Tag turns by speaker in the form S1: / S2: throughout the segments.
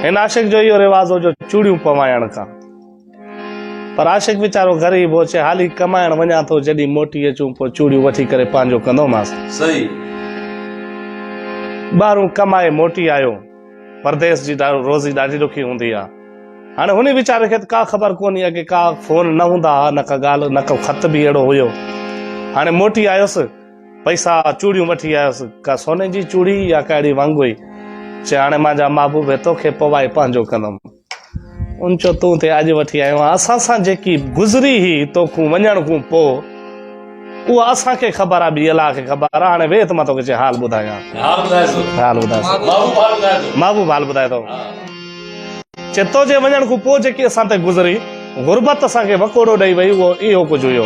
S1: हिन आशिक जो इहो रिवाज हो जो चूड़ियूं पवाइण का, पर आशिक वीचारो गरीब हो, चे हाली कमाइण वञा थो, जॾहिं मोटी अचूं पोइ चूड़ियूं वठी करे पंहिंजो कंदोमांसि।
S2: सही।
S1: ॿाहिरूं कमाए मोटी आयो, परदेस जी रोज़ी ॾाढी ॾुखी हूंदी आहे। हाणे हुन वीचारे खे का ख़बर कोन्हे, अॻे का फोन न हूंदा, न का ॻाल्हि, न को ख़त बि अहिड़ो हुयो। हाणे मोटी आयुसि, पैसा चूड़ियूं वठी आयुसि, का सोने जी चूड़ी या कहिड़ी वांगुई, चए हाणे मुंहिंजा महबूब तोखे पवाए पंहिंजो कंदुमि। उन चयो तूं ते अॼु वठी आयो आहियां, असां सां जेकी गुज़री हुई तोखूं वञण खां पोइ उहा असांखे ख़बर आहे, ॿी अलाह खे ख़बर आहे। हाणे वेह त मां तोखे चए हाल ॿुधायां। हाल ॿुधाए महबूब हाल ॿुधाए थो। चए तोजे वञण खां पोइ जेकी असां ते गुज़री गुरबत असांखे वकोड़ो ॾेई वई, उहो इहो कुझु हुयो।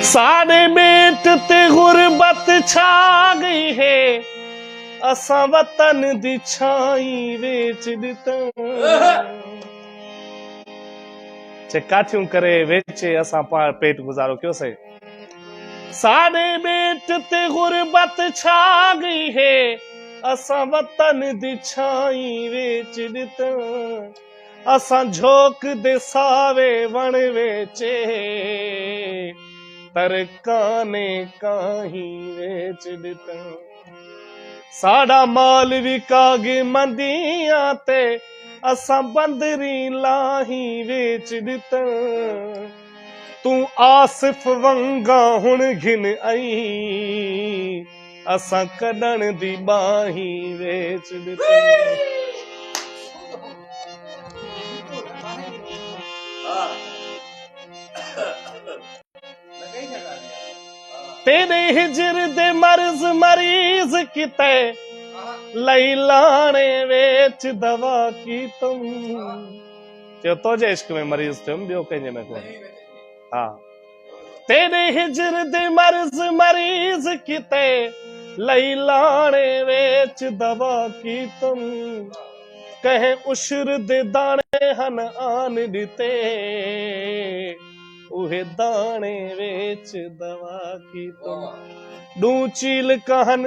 S1: साॾे ॿेट ते गुरबत छा गई है, असां वतन दी छाई वेच ॾितऊं। चे काठियूं करे वेचे असां पेट गुज़ारो कयोसीं। साॾे ॿेट ते गुरबत छा गई है, असां वतन दी छाई वेच ॾितऊं। असां झोक दे सावे वण वेचे, तर काने काही वेच ॾितऊं। साडा माल विकागे मंदियां ते, असां बंदरी लाही वेच ॾितऊं। तूं आसिफ वंगा हुण घिन आई, असां कढण दी बाही वेच ॾितऊं। तेरे हिजर दे मर्ज मरीज किते, लई लाणे वेच दवा की तुम। चयो तोजे इश्क में मरीज थियुमि, ॿियो कंहिंजे में कोन्हे। हा, तेरे हिजर दे मर्ज मरीज किते, लई लाणे वेच दवा की तुम। कहे उशर दे दाणे हन आन ॾिते, उहे दाणे वेच दवा की तुम। ॾू चील कहन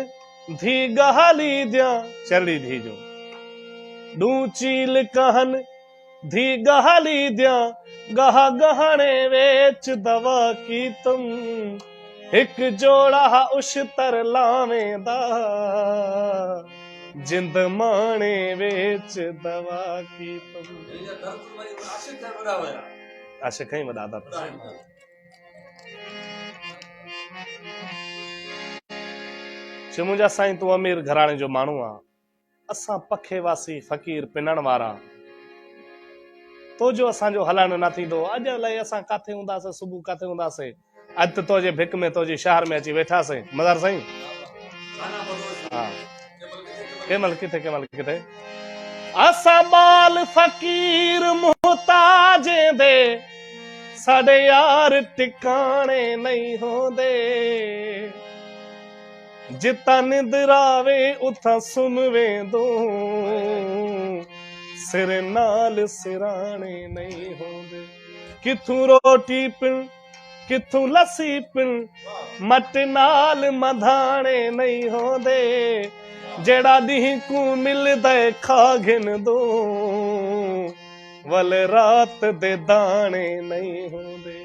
S1: धी गहाली दियां, चरड़ी धी जो ॾू चील कहन धी गहाली दियां, गहा गहणे वेच दवा की तुम। हिक जोड़ा उशतर लावेंदा, जिंद माणे वेच दवा की तुम। आशिक ही वॾा था। चयो मुंहिंजा साईं तूं अमीर घराणे जो माण्हू आ, असां पखे वासी फ़कीर पिनण वारा, तो जो असांजो हलण न थींदो। अॼु अलाए असां काथे हूंदासीं, सुबुह काथे हूंदासीं, अॼु त तोजे भिक में तोजे शहर में अची वेठासीं मदर साईं। हा, केमल किथे केमल किथे। असां बाल फ़कीर मुहताज दे, साडे यार टिकाणे नहीं होंदे। जिता निंदरावे उथा सुम वेंदो, सिर नाल सिराणे नहीं होंदे। किथू रोटी पिन किथू लस्सी पिन, मट नाल मधाणे नहीं होंदे। जेड़ा ॾींहं को मिलदे खा घिन दो, वल रात दे दाणे नहीं होंदे।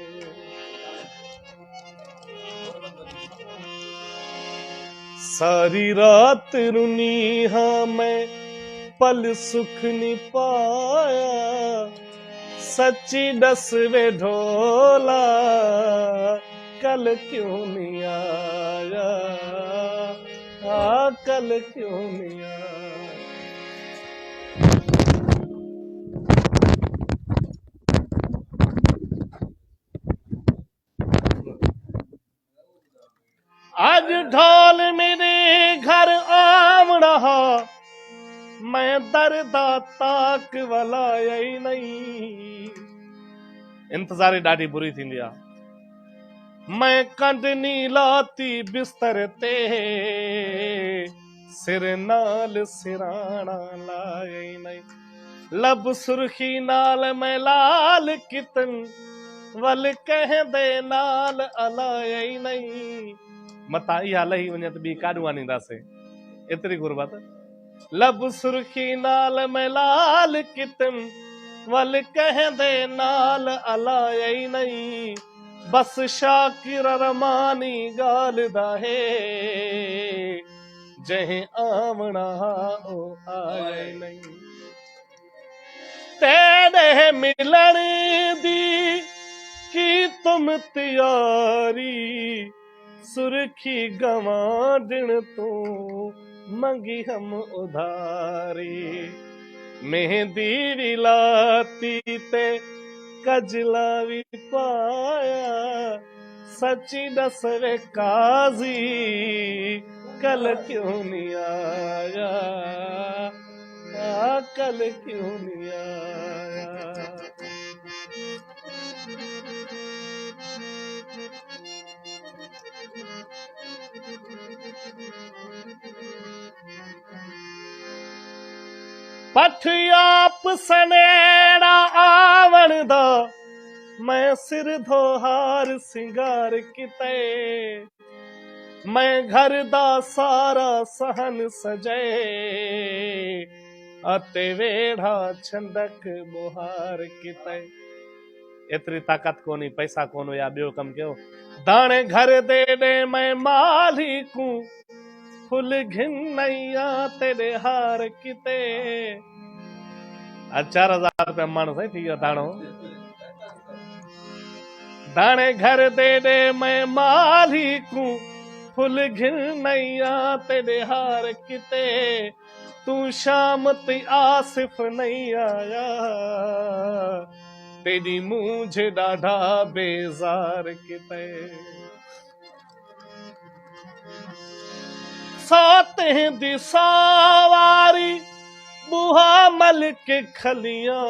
S1: सारी रात रुनी हाँ मैं पल सुख नहीं पाया, सच्ची दस वे ढोला कल क्यों नहीं आया, कल क्यों नहीं आया। आज ढोल मेरे घर आम रहा, मैं दर्दा ताक वाला ही नहीं। इंतजारी ॾाढी बुरी थींदी आहे। मैं कंडनी लाती बिस्तर ते, सिर नाल सिराणा लाए नहीं। लब सुर्खी नाल मैं लाल कितन, वल कह दे नाल अलाए नहीं। मता इहा लही वञे त ॿी काॾूं आनींदासीं, एतिरी गुरबत। लब सुर्खी नाल मैं लाल कितम वल कहंदे नाल अलाया ही नहीं बस शाकिर रमानी गाल दा है जहीं आवना ओ आया ही नहीं तेरे मिलन दी की तुम तैयारी सुर्खी गवां तू मंगी हम उधारी मेहंदी भी लाती ते कजला भी पाया सच्ची दस वे काजी कल क्यों नहीं आया कल क्यों नहीं आया पठ आप सनेड़ा आवण दा मैं सिर धोहार सिंगार किते मैं घर दा सारा सहन सजे अते वेढ़ा छंदक बुहार किते एतरी ताकत कोनी पैसा कोनो या बियो कम कयो दाणे घर दे दे मैं माली को फुल घिनैया तेरे हार किते 4000 रुपया माण्हू सही थी वियो दाणो दाणे घर दे दे मैं माली को फुल घिनैया तेरे हार किते तू शाम ते आसिफ नहीं आया तेरी मुझे डाढ़ा बेजार किते साते दी सवारी बुहा मल के खलियां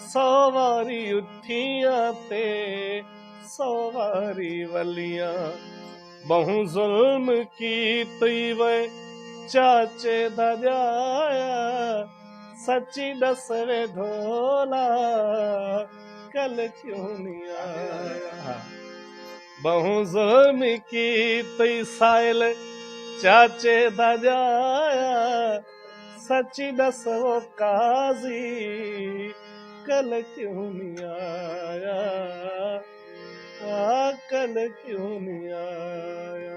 S1: सवारी उठियां ते सवारी वलियां बहु जुल्म की तुई वे चाचे दा जाया सच्ची दस वे ढोला कल क्यों नहीं आया बहु जुल्म की तुई साइल चाचे दा जाया सच्ची दस वो काजी कल क्यों नहीं आया कल क्यों नहीं आया